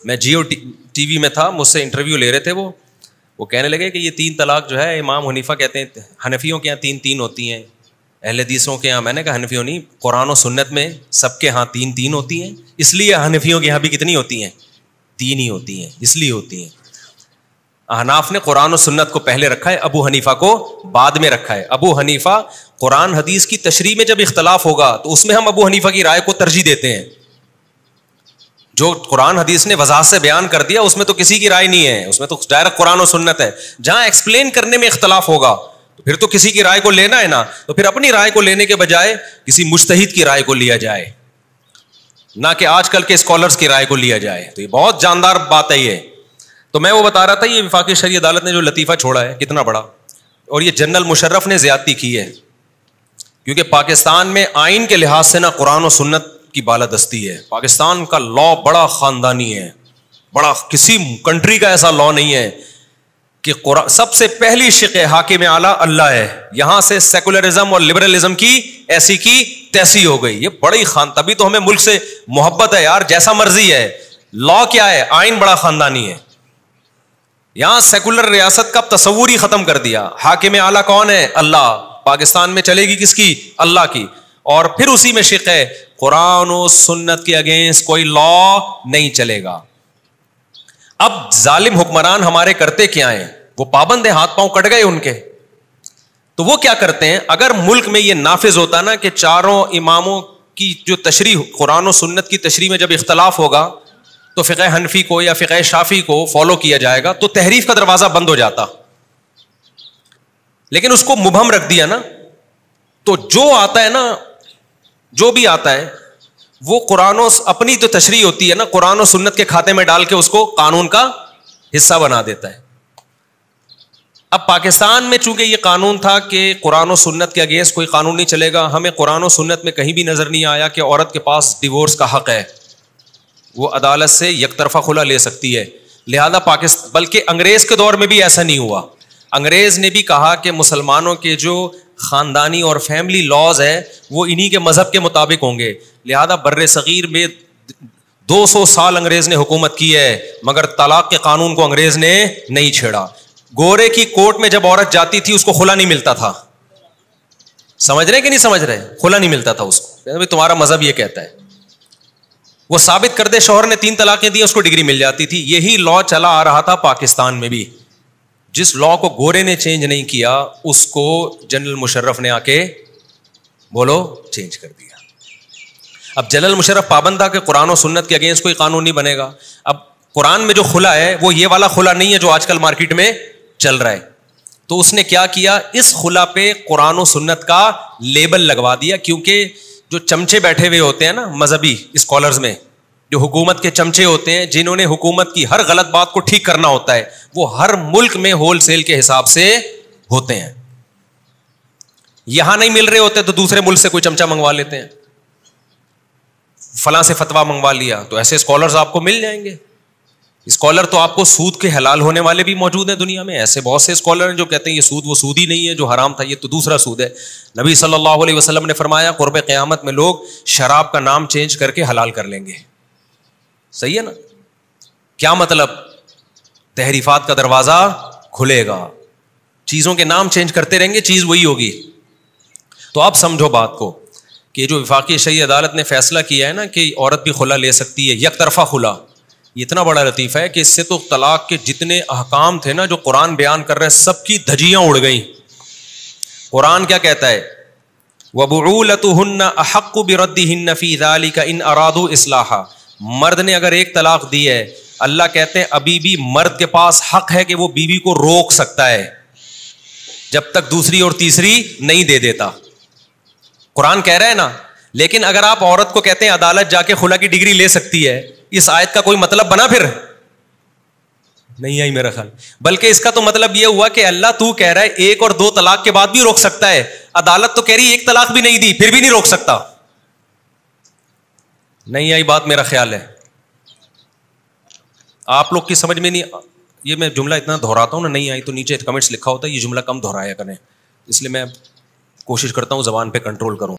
میں Jio T V میں تھا, مجھ سے انٹرویو لے رہے تھے, وہ کہنے لگے کہ یہ 3 طلاق جو ہے امام حنیفہ کہتے ہیں حنفیوں کے یہاں 3 ہوتی ہیں, اہل حدیثوں کے یہاں. میں نے کہا حنفیوں نہیں, قرآن و سنت میں سب کے یہاں 3 ہوتی ہیں, اس لیے حنفیوں کے یہاں بھی کتنی ہوتی ہیں؟ 3 ہی ہوتی ہیں, اس لیے ہوتی ہیں. احناف نے قرآن و سنت کو پہلے رکھا ہے, ابو حنیفہ کو بعد میں رکھا ہے. ابو حنیفہ قرآن حدیث کی تشریح میں جب اختلاف ہوگا تو اس میں ہم ابو حنیفہ کی رائے کو ترجیح دیتے ہیں. جو قرآن حدیث نے وضاحت سے بیان کر دیا اس میں تو کسی کی رائے نہیں ہے, اس میں تو ڈائریکٹ قرآن و سنت ہے. جہاں ایکسپلین کرنے میں اختلاف ہوگا تو پھر تو کسی کی رائے کو لینا ہے نا, تو پھر اپنی رائے کو لینے کے بجائے کسی مجتہد کی رائے کو لیا جائے, نہ کہ آج کل کے اسکالرس کی رائے کو لیا جائے. تو یہ بہت جاندار بات ہے یہ. تو میں وہ بتا رہا تھا یہ وفاقی شرعی عدالت نے جو لطیفہ چھوڑا ہے کتنا بڑا, اور یہ جنرل مشرف نے زیادتی کی ہے, کیونکہ پاکستان میں آئین کے لحاظ سے نا قرآن و سنت کی بالادستی ہے. پاکستان کا لا بڑا خاندانی ہے, بڑا, کسی کنٹری کا ایسا لا نہیں ہے کہ سب سے پہلی شق حاکم اعلیٰ اللہ ہے. یہاں سے سیکولرزم اور لبرلزم کی ایسی کی تیسی ہو گئی. یہ بڑی تبھی تو ہمیں ملک سے محبت ہے یار, جیسا مرضی ہے. لا کیا ہے؟ آئین بڑا خاندانی ہے. یہاں سیکولر ریاست کا تصور ہی ختم کر دیا. حاکم اعلیٰ کون ہے؟ اللہ. پاکستان میں چلے گی کس کی؟ اللہ کی. اور پھر اسی میں شق ہے قرآن و سنت کے اگینسٹ کوئی لا نہیں چلے گا. اب ظالم حکمران ہمارے کرتے کیا ہیں؟ وہ پابند ہیں, ہاتھ پاؤں کٹ گئے ان کے. تو وہ کیا کرتے ہیں, اگر ملک میں یہ نافذ ہوتا نا کہ چاروں اماموں کی جو تشریح, قرآن و سنت کی تشریح میں جب اختلاف ہوگا تو فقہ حنفی کو یا فقہ شافعی کو فالو کیا جائے گا, تو تحریف کا دروازہ بند ہو جاتا. لیکن اس کو مبہم رکھ دیا نا, تو جو آتا ہے نا, جو بھی آتا ہے وہ قرآن و اپنی جو تشریح ہوتی ہے نا قرآن و سنت کے کھاتے میں ڈال کے اس کو قانون کا حصہ بنا دیتا ہے. اب پاکستان میں چونکہ یہ قانون تھا کہ قرآن و سنت کے اگینسٹ کوئی قانون نہیں چلے گا, ہمیں قرآن و سنت میں کہیں بھی نظر نہیں آیا کہ عورت کے پاس ڈیورس کا حق ہے, وہ عدالت سے یک طرفہ خلا لے سکتی ہے. لہذا پاکستان, بلکہ انگریز کے دور میں بھی ایسا نہیں ہوا. انگریز نے بھی کہا کہ مسلمانوں کے جو خاندانی اور فیملی لاز ہے وہ انہی کے مذہب کے مطابق ہوں گے. لہذا بر صغیر میں 200 سال انگریز نے حکومت کی ہے, مگر طلاق کے قانون کو انگریز نے نہیں چھیڑا. گورے کی کورٹ میں جب عورت جاتی تھی اس کو خلا نہیں ملتا تھا. سمجھ رہے کہ نہیں سمجھ رہے؟ خلا نہیں ملتا تھا اس کو, تمہارا مذہب یہ کہتا ہے. وہ ثابت کر دے شوہر نے 3 طلاقیں دی, اس کو ڈگری مل جاتی تھی. یہی لا چلا آ رہا تھا پاکستان میں بھی. جس لا کو گورے نے چینج نہیں کیا اس کو جنرل مشرف نے آ کے بولو چینج کر دیا. اب جنرل مشرف پابند تھا کہ قرآن و سنت کے اگینسٹ کوئی قانون نہیں بنے گا. اب قرآن میں جو خلا ہے وہ یہ والا خلا نہیں ہے جو آج کل مارکیٹ میں چل رہا ہے. تو اس نے کیا کیا, اس خلا پہ قرآن و سنت کا لیبل لگوا دیا. کیونکہ جو چمچے بیٹھے ہوئے ہوتے ہیں نا مذہبی اسکالرز میں, جو حکومت کے چمچے ہوتے ہیں جنہوں نے حکومت کی ہر غلط بات کو ٹھیک کرنا ہوتا ہے, وہ ہر ملک میں ہول سیل کے حساب سے ہوتے ہیں. یہاں نہیں مل رہے ہوتے تو دوسرے ملک سے کوئی چمچا منگوا لیتے ہیں, فلاں سے فتوا منگوا لیا, تو ایسے اسکالرز آپ کو مل جائیں گے. اسکالر تو آپ کو سود کے حلال ہونے والے بھی موجود ہیں دنیا میں. ایسے بہت سے اسکالر ہیں جو کہتے ہیں یہ سود وہ سود ہی نہیں ہے, جو حرام تھا یہ تو دوسرا سود ہے. نبی صلی اللہ علیہ وسلم نے فرمایا قرب قیامت میں لوگ شراب کا نام چینج کر کے حلال کر لیں گے. صحیح ہے نا؟ کیا مطلب؟ تحریفات کا دروازہ کھلے گا, چیزوں کے نام چینج کرتے رہیں گے, چیز وہی ہوگی. تو آپ سمجھو بات کو کہ جو وفاقی شرعی عدالت نے فیصلہ کیا ہے نا کہ عورت بھی خلا لے سکتی ہے, یک طرفہ خلا, یہ اتنا بڑا لطیفہ ہے کہ اس سے تو طلاق کے جتنے احکام تھے نا جو قرآن بیان کر رہے سب کی دھجیاں اڑ گئیں. قرآن کیا کہتا ہے؟ وَبُعُولَتُهُنَّ أَحَقُّ بِرَدِّهِنَّ فِي ذَلِكَ إِنْ أَرَادُوا إِصْلَاحًا. مرد نے اگر ایک طلاق دی ہے, اللہ کہتے ہیں ابھی بھی مرد کے پاس حق ہے کہ وہ بیوی کو روک سکتا ہے جب تک دوسری اور تیسری نہیں دے دیتا. قرآن کہہ رہا ہے نا. لیکن اگر آپ عورت کو کہتے ہیں عدالت جا کے خلا کی ڈگری لے سکتی ہے, اس آیت کا کوئی مطلب بنا؟ پھر نہیں آئی میرا خیال. بلکہ اس کا تو مطلب یہ ہوا کہ اللہ تو کہہ رہا ہے 1 اور 2 طلاق کے بعد بھی روک سکتا ہے, عدالت تو کہہ رہی 1 طلاق بھی نہیں دی پھر بھی نہیں روک سکتا. نہیں آئی بات میرا خیال ہے. آپ لوگ کی سمجھ میں نہیں, یہ میں جملہ اتنا دہراتا ہوں نا, نہیں آئی تو نیچے کمنٹس لکھا ہوتا ہے یہ جملہ کم دہرایا کریں, اس لیے میں کوشش کرتا ہوں زبان پہ کنٹرول کروں.